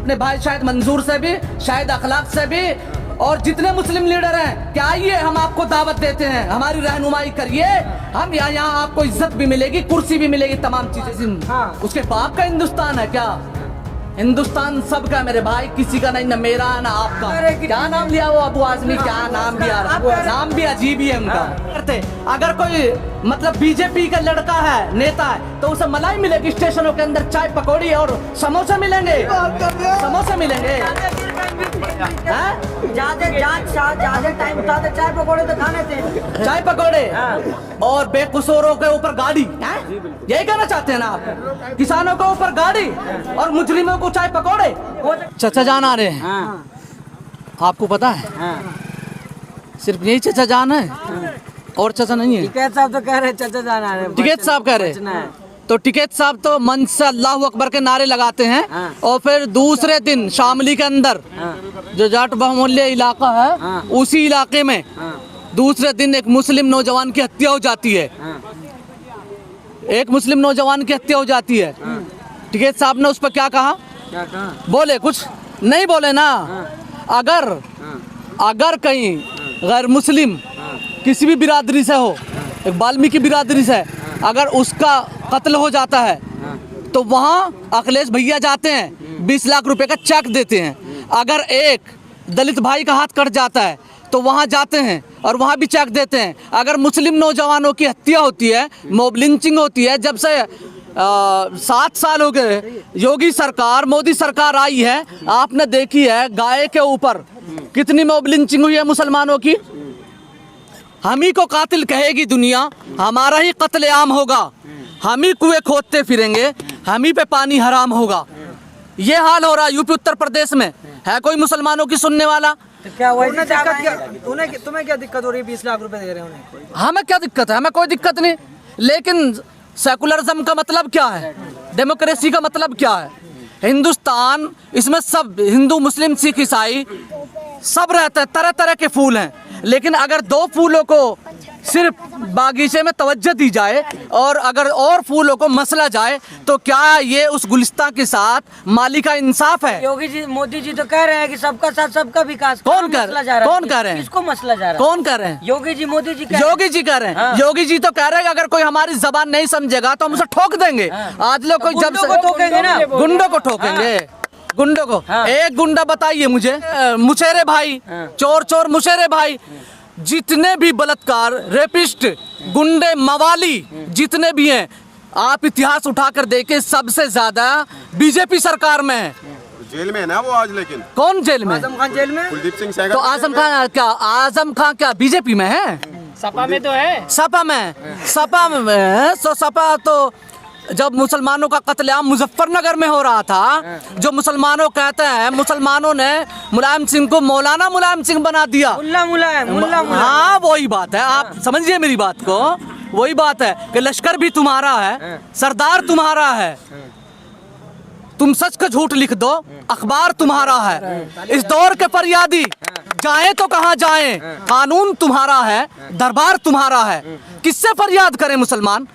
अपने भाई शायद मंजूर से भी, शायद अखलाक से भी, और जितने मुस्लिम लीडर हैं, क्या आइए हम आपको दावत देते हैं, हमारी रहनुमाई करिए, हम यहाँ आपको इज्जत भी मिलेगी, कुर्सी भी मिलेगी, तमाम चीजें। हाँ। उसके बाप का हिंदुस्तान है क्या? हिंदुस्तान सबका मेरे भाई, किसी का नहीं, ना मेरा ना आपका। क्या नाम लिया वो अबू आजमी, क्या नाम लिया, नाम भी अजीब ही है उनका। अगर कोई मतलब बीजेपी का लड़का है, नेता है, तो उसे मलाई मिलेगी, स्टेशनों के अंदर चाय पकौड़ी और समोसे मिलेंगे, समोसे मिलेंगे। ज्यादा टाइम उठाते, चाय पकौड़े तो खाने थे, चाय पकौड़े और बेकसूरों के ऊपर गाड़ी, यही कहना चाहते हैं ना आप? किसानों के ऊपर गाड़ी और मुजरिमों को चाय पकौड़े। चचा जान आ रहे हैं, आपको पता है? सिर्फ यही चचा जान है और चचा नहीं है? टिकैत साहब तो कह रहे चचा जान आ रहे हैं। टिकैत साहब कह रहे हैं, तो टिकैत साहब तो मंच से अल्लाह अकबर के नारे लगाते हैं और फिर दूसरे दिन शामली के अंदर जो जाट बहुमूल्य इलाका है, उसी इलाके में दूसरे दिन एक मुस्लिम नौजवान की हत्या हो जाती है। एक मुस्लिम नौजवान की हत्या हो जाती है। टिकैत साहब ने उस पर क्या कहा? बोले कुछ नहीं बोले ना। अगर कहीं गैर मुस्लिम किसी भी बिरादरी से हो, एक वाल्मीकि बिरादरी से, अगर उसका कत्ल हो जाता है तो वहाँ अखिलेश भैया जाते हैं, 20 लाख रुपए का चेक देते हैं। अगर एक दलित भाई का हाथ कट जाता है तो वहाँ जाते हैं और वहाँ भी चेक देते हैं। अगर मुस्लिम नौजवानों की हत्या होती है, मॉब लिंचिंग होती है, जब से 7 साल हो गए योगी सरकार, मोदी सरकार आई है, आपने देखी है गाय के ऊपर कितनी मॉब लिंचिंग हुई है मुसलमानों की। हम ही को कातिल कहेगी दुनिया, हमारा ही कत्लेआम होगा, हम ही कुएं खोदते फिरेंगे, हम ही पे पानी हराम होगा। ये हाल हो रहा है यूपी उत्तर प्रदेश में। है कोई मुसलमानों की सुनने वाला? तो क्या तुम्हें क्या दिक्कत हो रही है? 20 लाख रुपए दे रहे हैं। हमें क्या दिक्कत है? हमें कोई दिक्कत नहीं, लेकिन सेकुलरिज्म का मतलब क्या है? डेमोक्रेसी का मतलब क्या है? हिंदुस्तान, इसमें सब हिंदू, मुस्लिम, सिख, ईसाई सब रहते हैं, तरह तरह के फूल हैं, लेकिन अगर 2 फूलों को सिर्फ बागीचे में तवज्जो दी जाए और अगर और फूलों को मसला जाए, तो क्या ये उस गुलिस्तां के साथ माली का इंसाफ है? योगी जी, मोदी जी तो कह रहे हैं कि सबका साथ सबका विकास। कौन कह रहे हैं? किसको मसला जा रहा है? कौन कह रहे हैं? योगी जी, मोदी जी, योगी जी कह रहे हैं। हाँ। योगी जी तो कह रहे हैं अगर कोई हमारी जबान नहीं समझेगा तो हम उसे ठोक देंगे। हाँ। आज लोग कोई जब से ठोकेंगे ना, गुंडों को ठोकेंगे। गुंडों को। हाँ। एक गुंडा बताइए मुझे, मुशेरे भाई, चोर मुशेरे भाई, जितने भी बलात्कार, रेपिस्ट, गुंडे, मवाली जितने भी हैं, आप इतिहास उठाकर देखें, सबसे ज्यादा बीजेपी सरकार में है। जेल में है ना वो आज, लेकिन कौन जेल में? आजम खान जेल में। कुलदीप सिंह सहगल। तो आजम खान क्या, आजम खान क्या बीजेपी में है? सपा में तो है। सपा में तो सपा तो जब मुसलमानों का कत्लेआम मुजफ्फरनगर में हो रहा था, जो मुसलमानों कहते हैं, मुसलमानों ने मुलायम सिंह को मौलाना मुलायम सिंह बना दिया। मुल्ला। हाँ, वही बात है, आप समझिए मेरी बात को। वही बात है कि लश्कर भी तुम्हारा है, सरदार तुम्हारा है, तुम सच का झूठ लिख दो, अखबार तुम्हारा है। इस दौर के फरियादी जाए तो कहाँ जाए, कानून तुम्हारा है, दरबार तुम्हारा है। किससे फरियाद करें मुसलमान?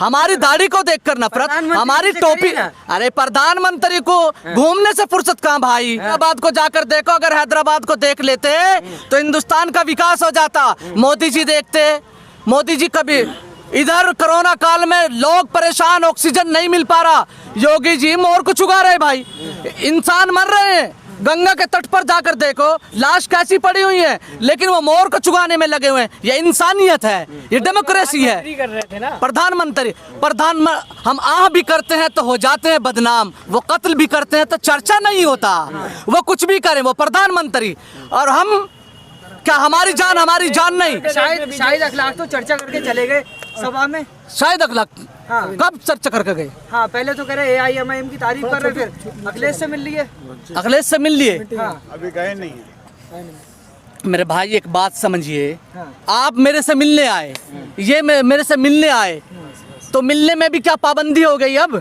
हमारी दाढ़ी को देखकर नफरत, हमारी टोपी। अरे प्रधानमंत्री को घूमने से फुर्सत कहाँ भाई? हैदराबाद को जाकर देखो, अगर हैदराबाद को देख लेते तो हिंदुस्तान का विकास हो जाता। मोदी जी देखते, मोदी जी कभी इधर कोरोना काल में लोग परेशान, ऑक्सीजन नहीं मिल पा रहा, योगी जी मोर को चुगा रहे भाई, इंसान मर रहे हैं। गंगा के तट पर जाकर देखो, लाश कैसी पड़ी हुई है, लेकिन वो मोर को चुगाने में लगे हुए हैं। ये इंसानियत है, ये डेमोक्रेसी है। प्रधानमंत्री हम आह भी करते हैं तो हो जाते हैं बदनाम, वो कत्ल भी करते हैं तो चर्चा नहीं होता। वो कुछ भी करें, वो प्रधानमंत्री, और हम क्या, हमारी जान नहीं। शाहिद अखलाक तो चर्चा करके चले गए सभा में। शाहिद अखलाक कब चर्चा करके गए? हाँ, पहले तो कह रहे AIMIM की तारीफ कर रहे, फिर अखिलेश से मिल लिए। हाँ। अभी गए नहीं है। मेरे भाई एक बात समझिए, आप मेरे से मिलने आए, ये मेरे से मिलने आए, तो मिलने में भी क्या पाबंदी हो गई अब?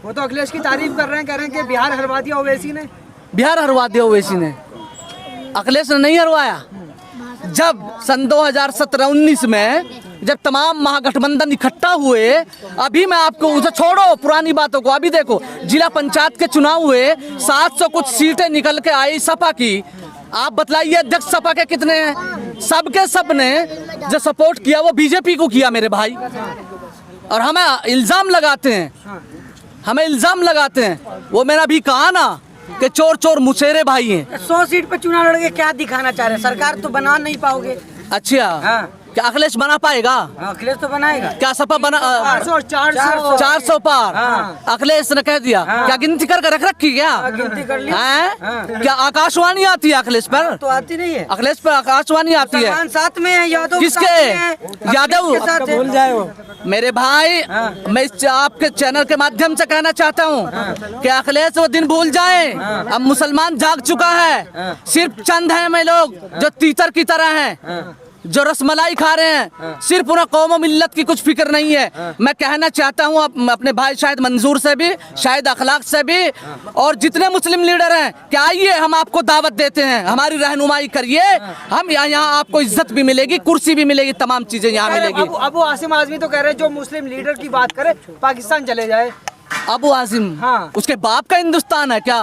वो तो अखिलेश की तारीफ कर रहे हैं, कह रहे हैं कि बिहार हरवा दिया ओवैसी ने। बिहार हरवा दिया ओवैसी ने? अखिलेश ने नहीं हरवाया। जब सन 2017-19 में जब तमाम महागठबंधन इकट्ठा हुए, अभी मैं आपको उसे छोड़ो पुरानी बातों को, अभी देखो जिला पंचायत के चुनाव हुए, 700 कुछ सीटें निकल के आई सपा की। आप बतलाइए अध्यक्ष सपा के कितने हैं? सबके सब ने जो सपोर्ट किया वो बीजेपी को किया मेरे भाई। और हमें इल्जाम लगाते हैं, वो मैंने अभी कहा ना कि चोर चोर मुसेरे भाई हैं। 100 सीट पे चुनाव लड़ के क्या दिखाना चाह रहे हैं? सरकार तो बना नहीं पाओगे। अच्छा, हाँ। क्या अखिलेश बना पाएगा? अखिलेश तो बनाएगा। क्या सपा बना? 400 पार। हाँ। अखिलेश ने कह दिया। हाँ। क्या गिनती कर रख रखी क्या? गिनती कर ली। हैं? क्या आकाशवाणी आती है अखिलेश पर? तो आती नहीं है। अखिलेश पर आकाशवाणी आती है। सलमान साथ में है, यादव किसके? साथ में है, यादव अखिलेश के साथ है। भूल जाए वो। मेरे भाई, मैं आपके चैनल के माध्यम से कहना चाहता हूँ कि अखिलेश वो दिन भूल जाए। अब मुसलमान जाग चुका है। सिर्फ चंद हैं मैं लोग जो तीतर की तरह हैं, जो रसमलाई खा रहे हैं। सिर्फ उन्हें कौम और मिल्लत की कुछ फिक्र नहीं है। मैं कहना चाहता हूँ अपने भाई शायद मंजूर से भी, शायद अखलाक से भी, और जितने मुस्लिम लीडर हैं कि आइए हम आपको दावत देते हैं, हमारी रहनुमाई करिए। हम यहाँ आपको इज्जत भी मिलेगी, कुर्सी भी मिलेगी, तमाम चीजें यहाँ मिलेगी। अबू आसिम आजमी तो कह रहे हैं जो मुस्लिम लीडर की बात करे पाकिस्तान चले जाए। अबू आसिम, हाँ। उसके बाप का हिंदुस्तान है क्या?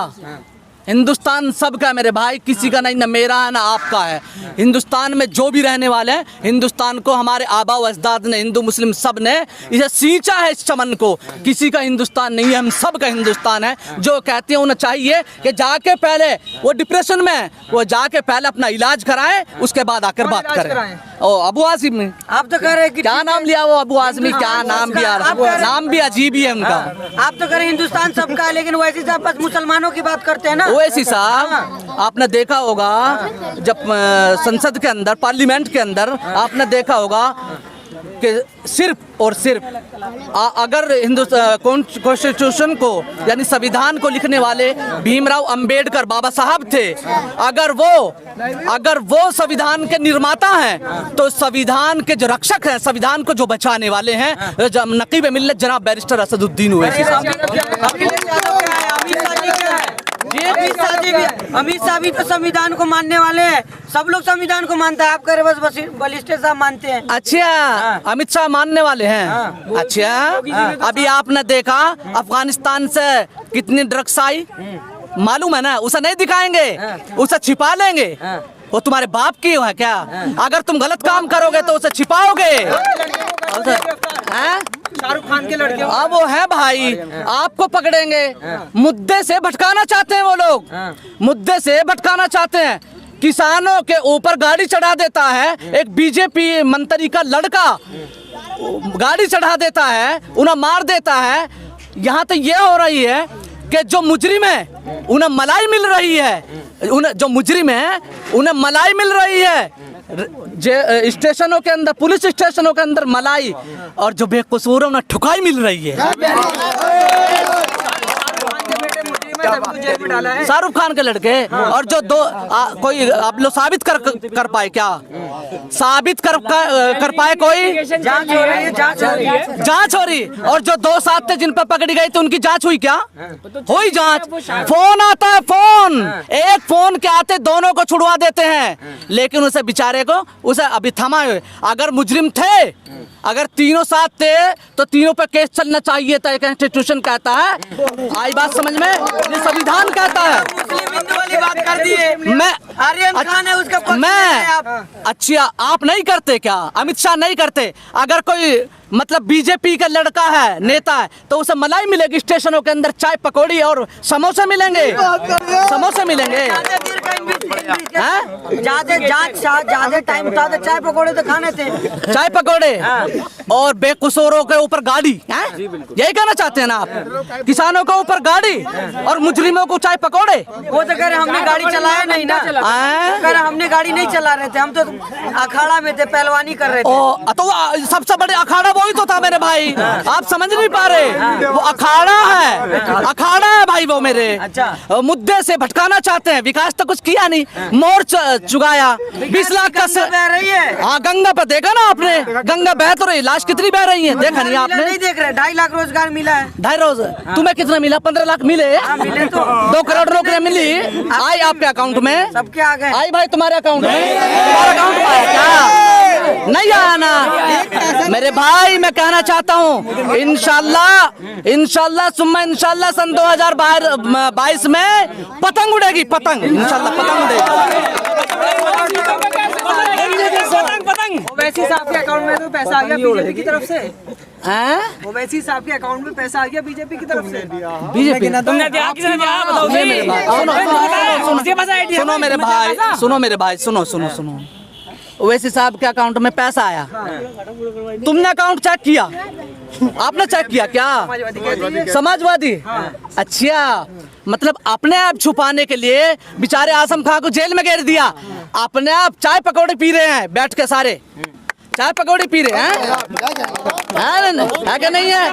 हिंदुस्तान सबका मेरे भाई, किसी का नहीं, न मेरा है ना आपका है। हिंदुस्तान में जो भी रहने वाले हैं, हिंदुस्तान को हमारे आबा व अजदाद ने, हिंदू मुस्लिम सब ने इसे सींचा है, इस चमन को। किसी का हिंदुस्तान नहीं है, हम सब का हिंदुस्तान है। जो कहते हैं उन्हें चाहिए कि जाके पहले वो डिप्रेशन में, वो जाके पहले अपना इलाज कराएं, उसके बाद आकर बात करें। ओ अबू आसिम, आप तो कह रहे हैं कि क्या नाम लिया वो अबू आजमी? क्या नाम भी, नाम भी अजीब ही है उनका। आप तो कह रहे हैं हिंदुस्तान सबका है, लेकिन वैसे साहब बस मुसलमानों की बात करते हैं ना। ओवैसी साहब, आपने देखा होगा जब संसद के अंदर, पार्लियामेंट के अंदर आपने देखा होगा कि सिर्फ और सिर्फ अगर कॉन्स्टिट्यूशन को यानी संविधान को लिखने वाले भीमराव अंबेडकर बाबा साहब थे, अगर वो संविधान के निर्माता हैं, तो संविधान के जो रक्षक हैं, संविधान को जो बचाने वाले हैं, नकीब मिल्लत जनाब बैरिस्टर असदुद्दीन ओवैसी साहब। अमित शाह भी तो संविधान को मानने वाले हैं। सब लोग संविधान को मानता है। आप कह रहे बस बलिष्ठ साहब मानते हैं। अच्छा, अमित शाह मानने वाले हैं। अच्छा, अभी आपने देखा अफगानिस्तान से कितनी ड्रग्स आई, मालूम है ना? उसे नहीं दिखाएंगे, उसे छिपा लेंगे। वो तुम्हारे बाप की है क्या? अगर तुम गलत काम करोगे तो उसे छिपाओगे। शाहरुख खान के लड़के अब वो है भाई, आपको पकड़ेंगे। मुद्दे से भटकाना चाहते हैं वो लोग, मुद्दे से भटकाना चाहते हैं। किसानों के ऊपर गाड़ी चढ़ा देता है एक बीजेपी मंत्री का लड़का, गाड़ी चढ़ा देता है, उन्हें मार देता है। यहाँ तो ये हो रही है कि जो मुजरिम है उन्हें मलाई मिल रही है, जो मुजरिम है उन्हें मलाई मिल रही है। स्टेशनों के अंदर, पुलिस स्टेशनों के अंदर मलाई, और जो बेकसूर है उन्हें ठुकाई मिल रही है। शाहरुख खान के लड़के। और जो दो कोई आप लोग साबित कर पाए क्या? साबित कर पाए कोई? जांच हो रही है, जांच हो रही। और जो 2 साथ थे जिन पर पकड़ी गई थी उनकी जांच हुई क्या? हुई जांच। फोन आता है, फोन, एक फोन के आते दोनों को छुड़वा देते हैं, लेकिन उसे बेचारे को उसे अभी थमा हुए। अगर मुजरिम थे, अगर तीनों साथ थे तो तीनों पर केस चलना चाहिए था। कॉन्स्टिट्यूशन कहता है, आई बात समझ में? ये संविधान कहता है। मुस्लिम हिंदू वाली बात कर दी है। मैं आर्यन खान है उसका पक्ष में मैं है आप। अच्छा, आप नहीं करते क्या? अमित शाह नहीं करते? अगर कोई मतलब बीजेपी का लड़का है, नेता है, तो उसे मलाई मिलेगी। स्टेशनों के अंदर चाय पकौड़ी और समोसे मिलेंगे, समोसे मिलेंगे। ज्यादा टाइम था तो चाय पकौड़े तो खाने थे। चाय पकौड़े और बेकसूरों के ऊपर गाड़ी, यही कहना चाहते हैं ना आप? किसानों के ऊपर गाड़ी और मुजरिमों को चाय पकौड़े। वो तो कह रहे हमने गाड़ी चलाया नहीं ना, कह रहे हमने गाड़ी नहीं चला रहे थे, हम तो अखाड़ा में थे, पहलवानी कर रहे थे। तो सबसे बड़े अखाड़ा वही तो था मेरे भाई, आप समझ नहीं पा रहे? वो अखाड़ा है भाई वो मेरे। अच्छा, मुद्दे से भटकाना चाहते हैं। विकास तो कुछ किया नहीं, मोर्चा चुगाया 20 लाख का बह रही है। हाँ, गंगा पर देखा ना आपने? गंगा बह तो रही, लाश कितनी बह रही है, देखा नहीं आपने? नहीं देख रहे। 2.5 लाख रोजगार मिला है। 2.5 रोज। तुम्हें कितना मिला? 15 लाख मिले। मिले तो 2 करोड़ नौकरियां मिली। आई आपके अकाउंट में? सबके आ गए। आई भाई तुम्हारे अकाउंट में? तुम्हारे अकाउंट में आया क्या? नहीं आना मेरे भाई। मैं कहना चाहता हूँ इंशाल्लाह सुम्मा इंशाल्लाह सन 2022 में पतंग उड़ेगी, पतंग इंशाल्लाह पतंग उड़ेगी। ओवैसी साहब के अकाउंट में तो पैसा आ गया बीजेपी की तरफ से। हैं? ओवैसी साहब के अकाउंट में पैसा आ गया बीजेपी की तरफ से। बीजेपी तुमने दिया किसने दिया बताओ सुनो मेरे भाई, सुनो मेरे भाई, सुनो। ओवैसी साहब के अकाउंट में पैसा आया, तुमने अकाउंट चेक किया? आपने चेक किया क्या? समाजवादी। अच्छा, मतलब अपने आप छुपाने के लिए बेचारे आजम खां को जेल में घेर दिया। अपने आप चाय पकौड़े पी रहे हैं बैठ के, सारे चाय पकौड़े पी रहे हैं, है कि नहीं है?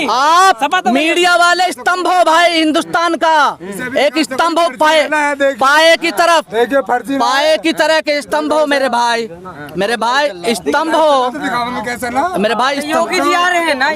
आप मीडिया वाले स्तंभ हो भाई हिंदुस्तान का, एक स्तंभ हो पाए की तरफ, पाए की तरह के स्तंभ हो मेरे भाई स्तंभ हो मेरे भाई। योगी जी आ रहे हैं ना।